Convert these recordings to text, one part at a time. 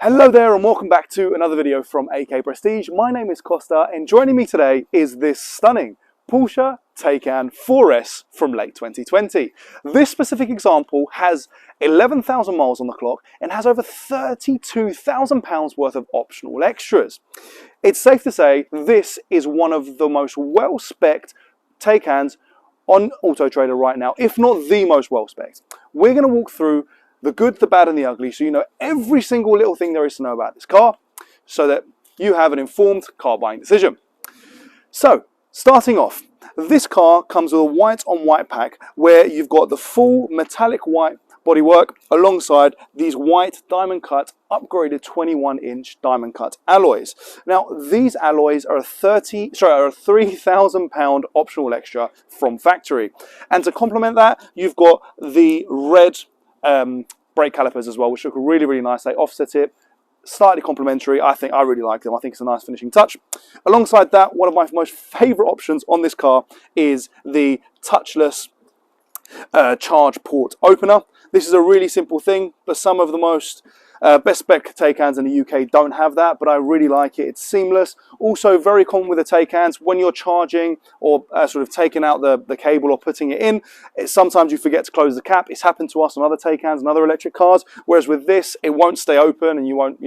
Hello there and welcome back to another video from AK Prestige. My name is Costa and joining me today is this stunning Porsche Taycan 4S from late 2020. This specific example has 11,000 miles on the clock and has over £32,000 worth of optional extras. It's safe to say this is one of the most well-specced Taycans on Auto Trader right now, if not the most well-specced. We're going to walk through the good, the bad and the ugly, so you know every single little thing there is to know about this car, so that you have an informed car buying decision. So, starting off, this car comes with a white on white pack where you've got the full metallic white bodywork alongside these white diamond cut upgraded 21-inch diamond cut alloys. Now these alloys are a £3,000 optional extra from factory, and to complement that you've got the red brake calipers as well, which look really nice. They offset it, slightly complimentary. I really like them. I think it's a nice finishing touch. Alongside that, one of my most favorite options on this car is the touchless charge port opener. This is a really simple thing, but some of the most best spec Taycans in the UK don't have that, but I really like it. It's seamless. Also very common with the Taycans, when you're charging or sort of taking out the cable or putting it in, sometimes you forget to close the cap. It's happened to us on other Taycans and other electric cars, whereas with this, it won't stay open and you won't,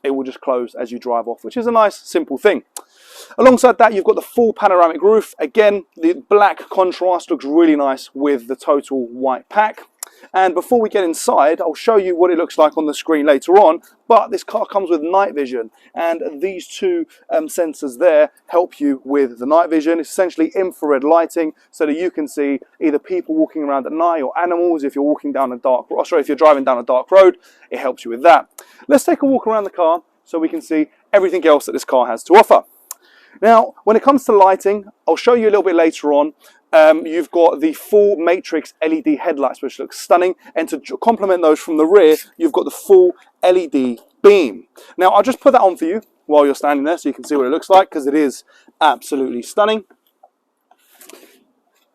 it will just close as you drive off, which is a nice, simple thing. Alongside that, you've got the full panoramic roof. Again, the black contrast looks really nice with the total white pack. And before we get inside, I'll show you what it looks like on the screen later on, but this car comes with night vision, and these two sensors there help you with the night vision. It's essentially infrared lighting so that you can see either people walking around at night or animals. If you're walking down a if you're driving down a dark road, it helps you with that. Let's take a walk around the car so we can see everything else that this car has to offer. Now, when it comes to lighting, I'll show you a little bit later on. You've got the full matrix LED headlights, which looks stunning, and to complement those from the rear, you've got the full LED beam. Now, I'll just put that on for you while you're standing there so you can see what it looks like, because it is absolutely stunning.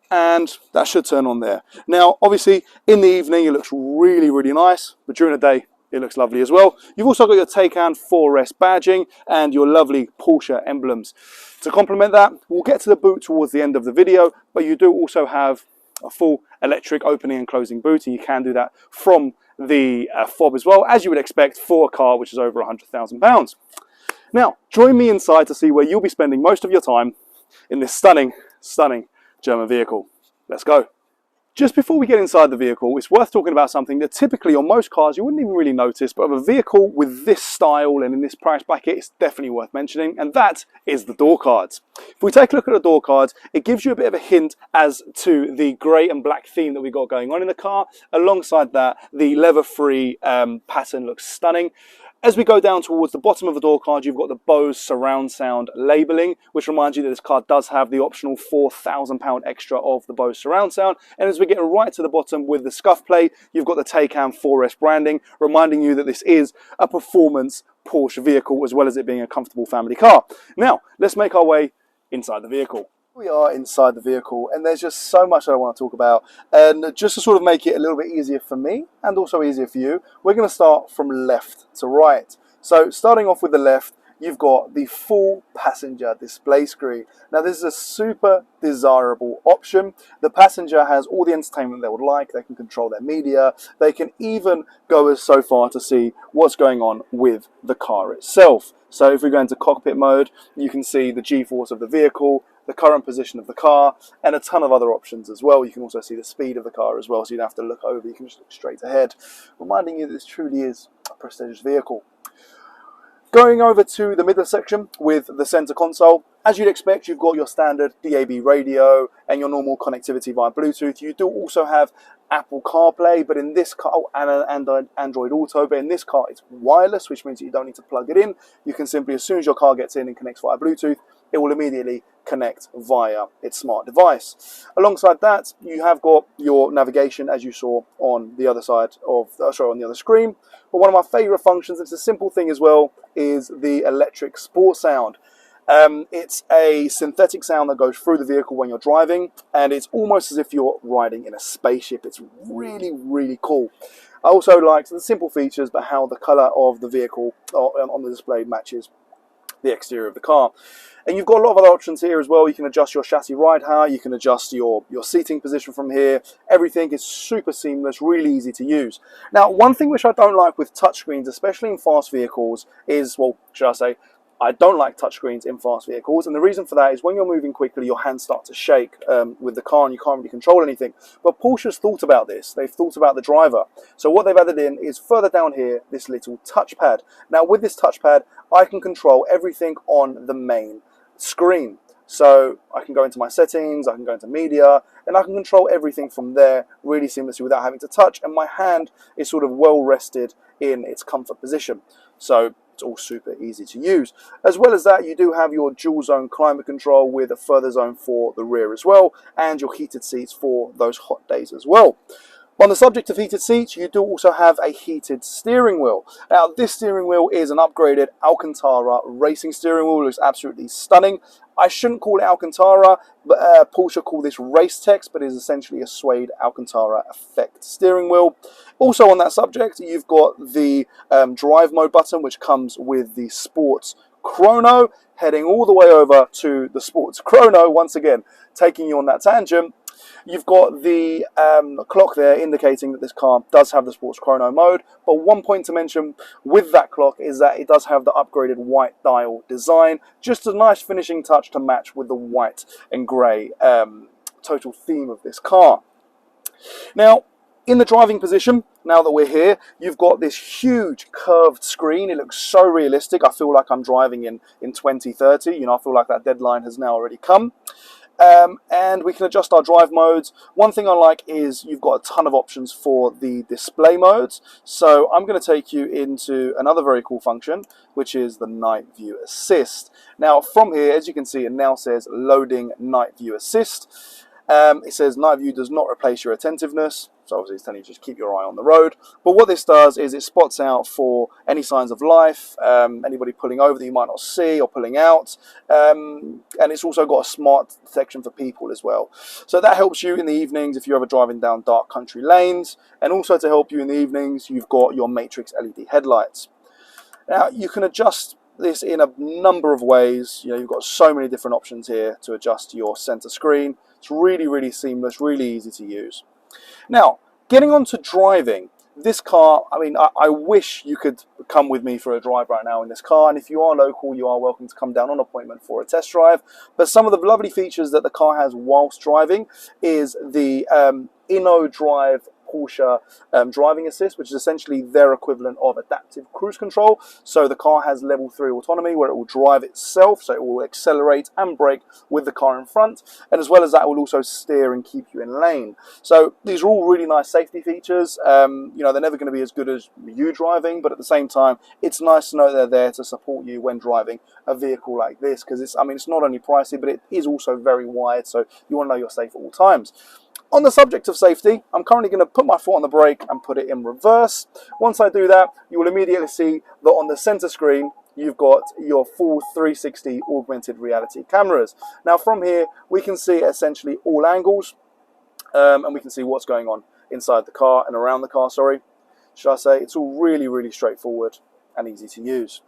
And that should turn on there. Now, obviously, in the evening, it looks really nice, but during the day, it looks lovely as well. You've also got your Taycan 4S badging and your lovely Porsche emblems. To complement that, we'll get to the boot towards the end of the video, but you do also have a full electric opening and closing boot, and you can do that from the fob as well, as you would expect for a car which is over £100,000. Now, join me inside to see where you'll be spending most of your time in this stunning German vehicle. Let's go. Just before we get inside the vehicle, it's worth talking about something that typically on most cars you wouldn't even really notice, but of a vehicle with this style and in this price bracket, it's definitely worth mentioning, and that is the door cards. If we take a look at the door cards, it gives you a bit of a hint as to the grey and black theme that we've got going on in the car. Alongside that, the leather-free pattern looks stunning. As we go down towards the bottom of the door card, you've got the Bose surround sound labelling, which reminds you that this car does have the optional £4,000 extra of the Bose surround sound. And as we get right to the bottom with the scuff plate, you've got the Taycan 4S branding, reminding you that this is a performance Porsche vehicle, as well as it being a comfortable family car. Now, let's make our way inside the vehicle. We are inside the vehicle, and there's just so much that I want to talk about, and just to sort of make it a little bit easier for me and also easier for you, we're going to start from left to right. So starting off with the left, you've got the full passenger display screen. Now this is a super desirable option. The passenger has all the entertainment they would like. They can control their media. They can even go as so far to see what's going on with the car itself. So if we go into cockpit mode, you can see the G-force of the vehicle, the current position of the car, and a ton of other options as well. You can also see the speed of the car as well, so you don't have to look over, you can just look straight ahead, reminding you that this truly is a prestigious vehicle. Going over to the middle section with the center console, as you'd expect, you've got your standard DAB radio and your normal connectivity via Bluetooth. You do also have Apple CarPlay, but in this car, and Android Auto, but in this car it's wireless, which means that you don't need to plug it in. You can simply, as soon as your car gets in and connects via Bluetooth, it will immediately connect via its smart device. Alongside that, you have got your navigation, as you saw on the other side of, on the other screen. But one of my favorite functions, it's a simple thing as well, is the electric sport sound. It's a synthetic sound that goes through the vehicle when you're driving, and it's almost as if you're riding in a spaceship. It's really cool. I also like the simple features, but how the colour of the vehicle on the display matches the exterior of the car. And you've got a lot of other options here as well. You can adjust your chassis ride height, you can adjust your seating position from here. Everything is super seamless, really easy to use. Now, one thing which I don't like with touchscreens, especially in fast vehicles, is, well, should I say, I don't like touchscreens in fast vehicles, and the reason for that is when you're moving quickly, your hands start to shake with the car and you can't really control anything. But Porsche's thought about this. They've thought about the driver. So what they've added in is further down here, this little touchpad. Now with this touchpad, I can control everything on the main screen. So I can go into my settings, I can go into media, and I can control everything from there really seamlessly without having to touch, and my hand is sort of well rested in its comfort position. So it's all super easy to use. As well as that, you do have your dual zone climate control with a further zone for the rear as well, and your heated seats for those hot days as well. On the subject of heated seats, you do also have a heated steering wheel. Now, this steering wheel is an upgraded Alcantara racing steering wheel. It looks absolutely stunning. I shouldn't call it Alcantara, but Porsche call this Race Tex, but it is essentially a suede Alcantara effect steering wheel. Also on that subject, you've got the drive mode button, which comes with the Sports Chrono, heading all the way over to the Sports Chrono, once again, taking you on that tangent. You've got the clock there indicating that this car does have the Sports Chrono mode, but one point to mention with that clock is that it does have the upgraded white dial design, just a nice finishing touch to match with the white and grey total theme of this car. Now, in the driving position, now that we're here, you've got this huge curved screen. It looks so realistic. I feel like I'm driving in 2030. You know, I feel like that deadline has now already come. And we can adjust our drive modes. One thing I like is you've got a ton of options for the display modes. So I'm going to take you into another very cool function, which is the night view assist. Now from here, as you can see, it now says loading night view assist. It says night view does not replace your attentiveness. So obviously it's telling you just keep your eye on the road. But what this does is it spots out for any signs of life, anybody pulling over that you might not see or pulling out. And it's also got a smart section for people as well. So that helps you in the evenings if you're ever driving down dark country lanes. And also to help you in the evenings, you've got your Matrix LED headlights. Now you can adjust this in a number of ways. You know, you've got so many different options here to adjust your center screen. It's really, really seamless, really easy to use. Now, getting on to driving, this car, I mean, I wish you could come with me for a drive right now in this car, and if you are local, you are welcome to come down on appointment for a test drive. But some of the lovely features that the car has whilst driving is the InnoDrive Porsche driving assist, which is essentially their equivalent of adaptive cruise control. So the car has level 3 autonomy where it will drive itself, so it will accelerate and brake with the car in front, and as well as that, it will also steer and keep you in lane. So these are all really nice safety features. You know, they're never going to be as good as you driving, but at the same time, it's nice to know they're there to support you when driving a vehicle like this, because it's, I mean, it's not only pricey, but it is also very wide, so you want to know you're safe at all times. On the subject of safety, I'm currently going to put my foot on the brake and put it in reverse. Once I do that, you will immediately see that on the center screen, you've got your full 360 augmented reality cameras. Now from here, we can see essentially all angles, and we can see what's going on inside the car and around the car, sorry. Should I say, it's all really, really straightforward and easy to use.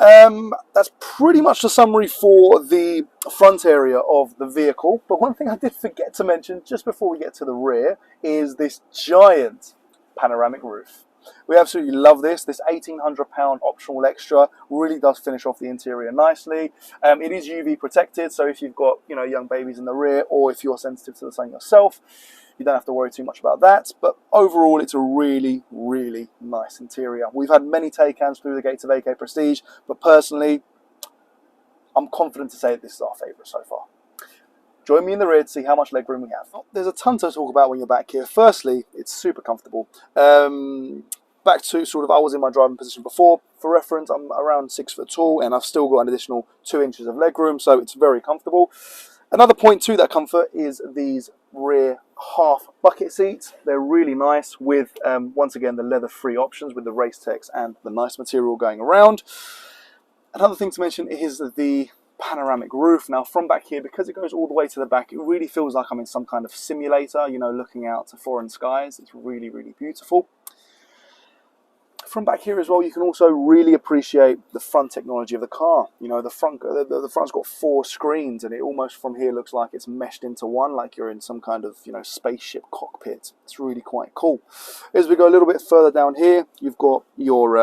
That's pretty much the summary for the front area of the vehicle. But one thing I did forget to mention just before we get to the rear is this giant panoramic roof. We absolutely love this. This £1,800 optional extra really does finish off the interior nicely. It is UV protected, so if you've got, you know, young babies in the rear, or if you're sensitive to the sun yourself, you don't have to worry too much about that. But overall, it's a really, really nice interior. We've had many Taycans through the gates of AK Prestige, but personally, I'm confident to say that this is our favourite so far. Join me in the rear to see how much legroom we have. There's a ton to talk about when you're back here. Firstly, it's super comfortable. Back to sort of, I was in my driving position before. For reference, I'm around 6 foot tall, and I've still got an additional 2 inches of legroom, so it's very comfortable. Another point to that comfort is these rear half bucket seats. They're really nice with, once again, the leather-free options with the Race Tex and the nice material going around. Another thing to mention is the panoramic roof. Now from back here, because it goes all the way to the back, it really feels like I'm in some kind of simulator, you know, looking out to foreign skies. It's really, really beautiful. From back here as well, you can also really appreciate the front technology of the car. You know, the front's got 4 screens, and it almost from here looks like it's meshed into one, like you're in some kind of, you know, spaceship cockpit. It's really quite cool. As we go a little bit further down here, you've got your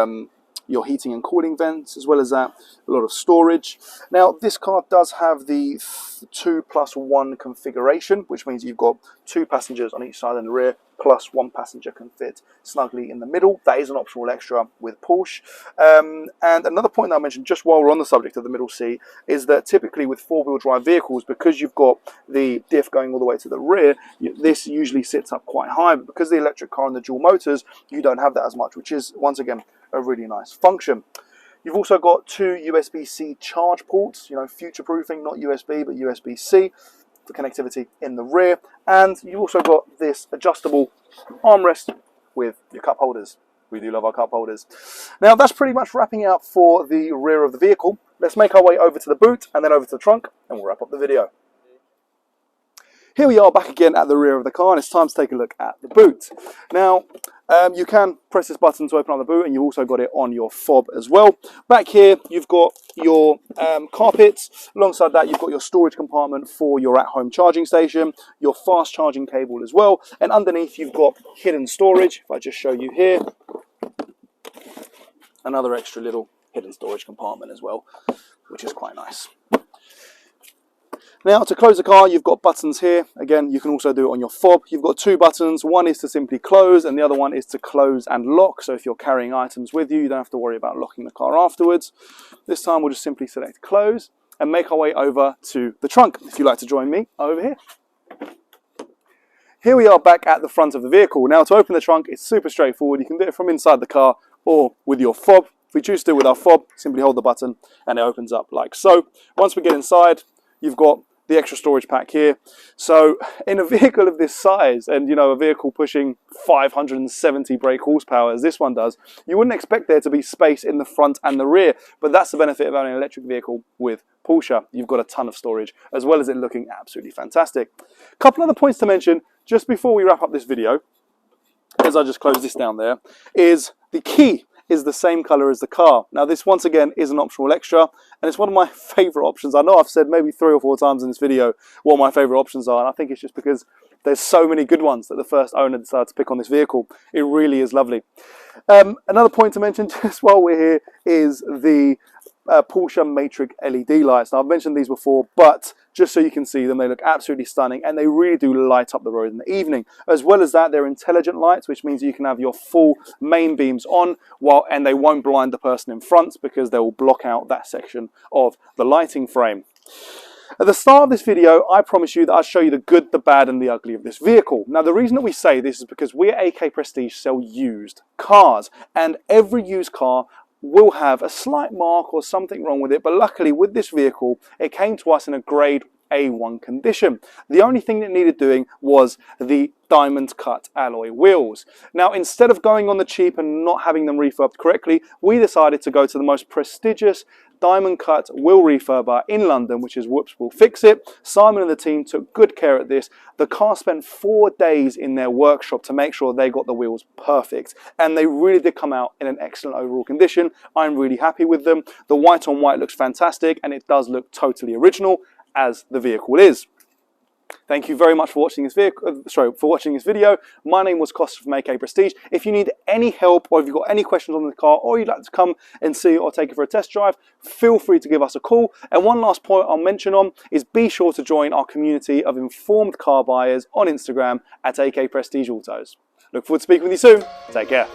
heating and cooling vents, as well as that, a lot of storage. Now, this car does have the 2+1 configuration, which means you've got 2 passengers on each side and the rear, plus 1 passenger can fit snugly in the middle. That is an optional extra with Porsche. And another point that I mentioned just while we're on the subject of the middle seat is that typically with 4-wheel drive vehicles, because you've got the diff going all the way to the rear, this usually sits up quite high. But because the electric car and the dual motors, you don't have that as much, which is, once again, a really nice function. You've also got 2 USB-C charge ports, you know, future-proofing, not USB, but USB-C for connectivity in the rear. And you've also got this adjustable armrest with your cup holders. We do love our cup holders. Now, that's pretty much wrapping it up for the rear of the vehicle. Let's make our way over to the boot and then over to the trunk, and we'll wrap up the video. Here we are back again at the rear of the car, and it's time to take a look at the boot. Now, you can press this button to open up the boot, and you've also got it on your fob as well. Back here, you've got your carpets. Alongside that, you've got your storage compartment for your at-home charging station, your fast charging cable as well, and underneath you've got hidden storage. If I just show you here, another extra little hidden storage compartment as well, which is quite nice. Now, to close the car, you've got buttons here. Again, you can also do it on your fob. You've got 2 buttons. One is to simply close, and the other one is to close and lock. So if you're carrying items with you, you don't have to worry about locking the car afterwards. This time, we'll just simply select close and make our way over to the trunk. If you'd like to join me over here. Here we are back at the front of the vehicle. Now, to open the trunk, it's super straightforward. You can do it from inside the car or with your fob. If we choose to do it with our fob, simply hold the button and it opens up like so. Once we get inside, you've got the extra storage pack here. So in a vehicle of this size, and you know, a vehicle pushing 570 brake horsepower as this one does, you wouldn't expect there to be space in the front and the rear, but that's the benefit of having an electric vehicle with Porsche. You've got a ton of storage, as well as it looking absolutely fantastic. A couple other points to mention just before we wrap up this video, as I just close this down there, is the key is the same color as the car. Now, this once again is an optional extra, and it's one of my favorite options. I know I've said maybe 3 or 4 times in this video what my favorite options are, and I think it's just because there's so many good ones that the first owner decided to pick on this vehicle. It really is lovely. Another point to mention just while we're here is the Porsche Matrix LED lights. Now, I've mentioned these before, but just so you can see them, they look absolutely stunning, and they really do light up the road in the evening. As well as that, they're intelligent lights, which means you can have your full main beams on, and they won't blind the person in front because they will block out that section of the lighting frame. At the start of this video, I promise you that I'll show you the good, the bad, and the ugly of this vehicle. Now, the reason that we say this is because we at AK Prestige sell used cars, and every used car will have a slight mark or something wrong with it, but luckily with this vehicle, it came to us in a grade A1 condition. The only thing that needed doing was the diamond cut alloy wheels. Now, instead of going on the cheap and not having them refurbed correctly, we decided to go to the most prestigious diamond cut wheel refurber in London, which is Whoops Will Fix It. Simon and the team took good care at this. The car spent 4 days in their workshop to make sure they got the wheels perfect, and they really did come out in an excellent overall condition. I'm really happy with them. The white on white looks fantastic, and it does look totally original, as the vehicle is. Thank you very much for watching this video. My name was Costa from AK Prestige. If you need any help, or if you've got any questions on the car, or you'd like to come and see or take it for a test drive, feel free to give us a call. And one last point I'll mention on is be sure to join our community of informed car buyers on Instagram at AK Prestige Autos. Look forward to speaking with you soon. Take care.